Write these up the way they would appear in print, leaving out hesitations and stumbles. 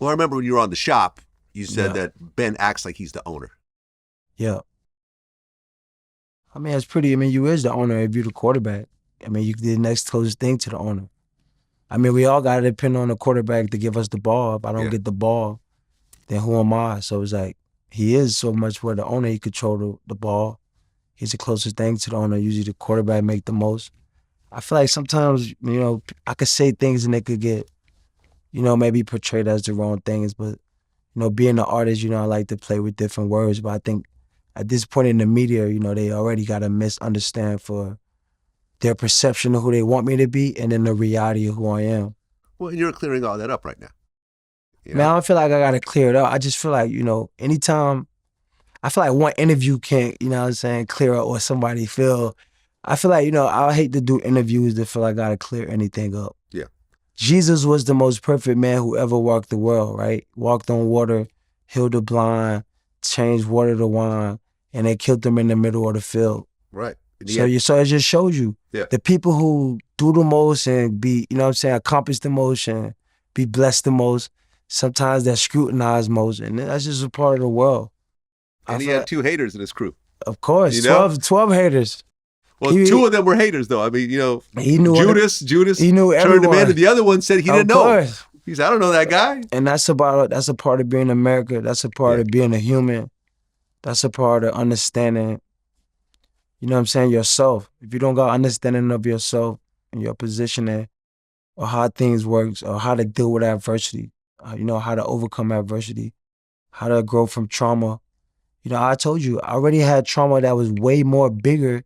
Well, I remember when you were on the shop, you said Yeah. that Ben acts like he's the owner. Yeah. I mean, it's pretty. I mean, you is the owner if you're the quarterback. I mean, you the next closest thing to the owner. I mean, we all got to depend on the quarterback to give us the ball. If I don't Yeah. get the ball, then who am I? So it's like, he is so much where the owner, he control the ball. He's the closest thing to the owner. Usually the quarterback make the most. I feel like sometimes, I could say things and they could get, maybe portrayed as the wrong things. But, being an artist, I like to play with different words. But I think at this point in the media, they already got to misunderstand for their perception of who they want me to be and then the reality of who I am. Well, and you're clearing all that up right now. You Man, I know? don't feel like I got to clear it up. I just feel like, anytime, I feel like one interview can't, clear up what somebody feel. I feel like, I hate to do interviews that feel like I got to clear anything up. Yeah. Jesus was the most perfect man who ever walked the world, right? Walked on water, healed the blind, changed water to wine, and they killed him in the middle of the field. Right. So it just shows you the people who do the most and be, accomplish the most and be blessed the most, sometimes they're scrutinized most, and that's just a part of the world. And he had 2 haters in his crew. Of course, 12 haters. Well, 2 of them were haters, though. I mean, he knew Judas he knew turned him in, and the other one said he didn't know. He said, I don't know that guy. And that's a part of being America. That's a part of being a human. That's a part of understanding, yourself. If you don't got understanding of yourself and your positioning or how things work or how to deal with adversity, how to overcome adversity, how to grow from trauma. I told you, I already had trauma that was way more bigger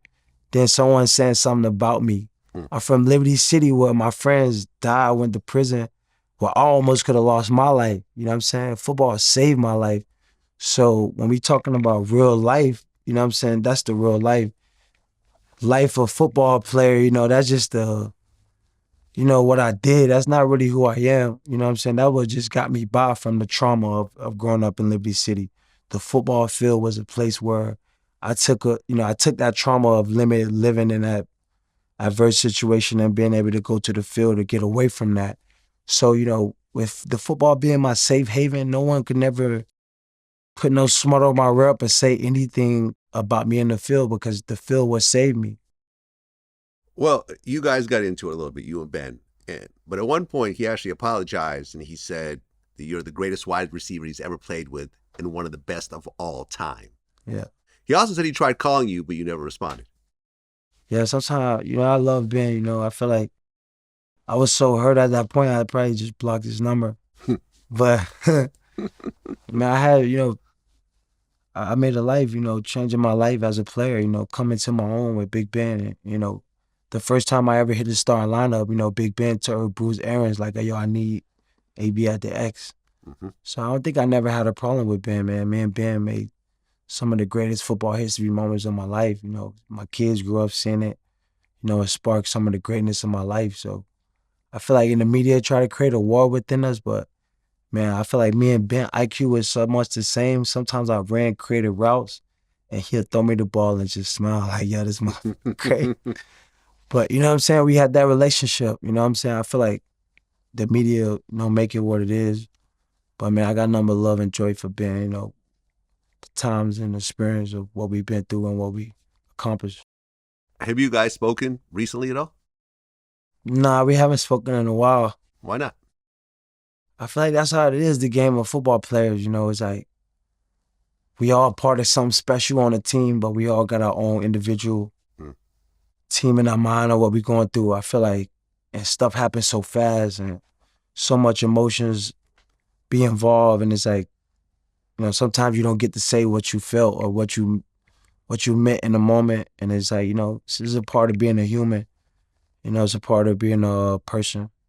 than someone saying something about me. I'm from Liberty City where my friends died, went to prison, where I almost could have lost my life. You know what I'm saying? Football saved my life. So when we talking about real life, that's the real life. Life of football player, that's just what I did. That's not really who I am. You know what I'm saying? That was just got me by from the trauma of growing up in Liberty City. The football field was a place where I took that trauma of living in that adverse situation and being able to go to the field to get away from that. So, with the football being my safe haven, no one could never put no smut on my rep or say anything about me in the field because the field would save me. Well, you guys got into it a little bit, you and Ben. But at one point, he actually apologized and he said that you're the greatest wide receiver he's ever played with and one of the best of all time. Yeah. He also said he tried calling you, but you never responded. Yeah, sometimes, I love Ben, I feel like I was so hurt at that point, I'd probably just blocked his number. But, man, I had, I made a life, changing my life as a player, coming to my own with Big Ben. And, the first time I ever hit the starting lineup, Big Ben told Bruce Arians, like, hey, yo, I need AB at the X. So I don't think I never had a problem with Ben, man. Me and Ben made some of the greatest football history moments of my life. My kids grew up seeing it. It sparked some of the greatness of my life. So I feel like in the media try to create a war within us, but man, I feel like me and Ben IQ is so much the same. Sometimes I ran creative routes and he'll throw me the ball and just smile like, yeah, this motherfucker great. But you know what I'm saying? We had that relationship. You know what I'm saying? I feel like the media, make it what it is. But man, I got nothing but love and joy for Ben, the times and experience of what we've been through and what we accomplished. Have you guys spoken recently at all? Nah, we haven't spoken in a while. Why not? I feel like that's how it is, the game of football players, it's like we all part of something special on a team, but we all got our own individual team in our mind of what we're going through. I feel like, and stuff happens so fast and so much emotions be involved, and it's like, sometimes you don't get to say what you felt or what you meant in the moment, and it's like, this is a part of being a human. It's a part of being a person.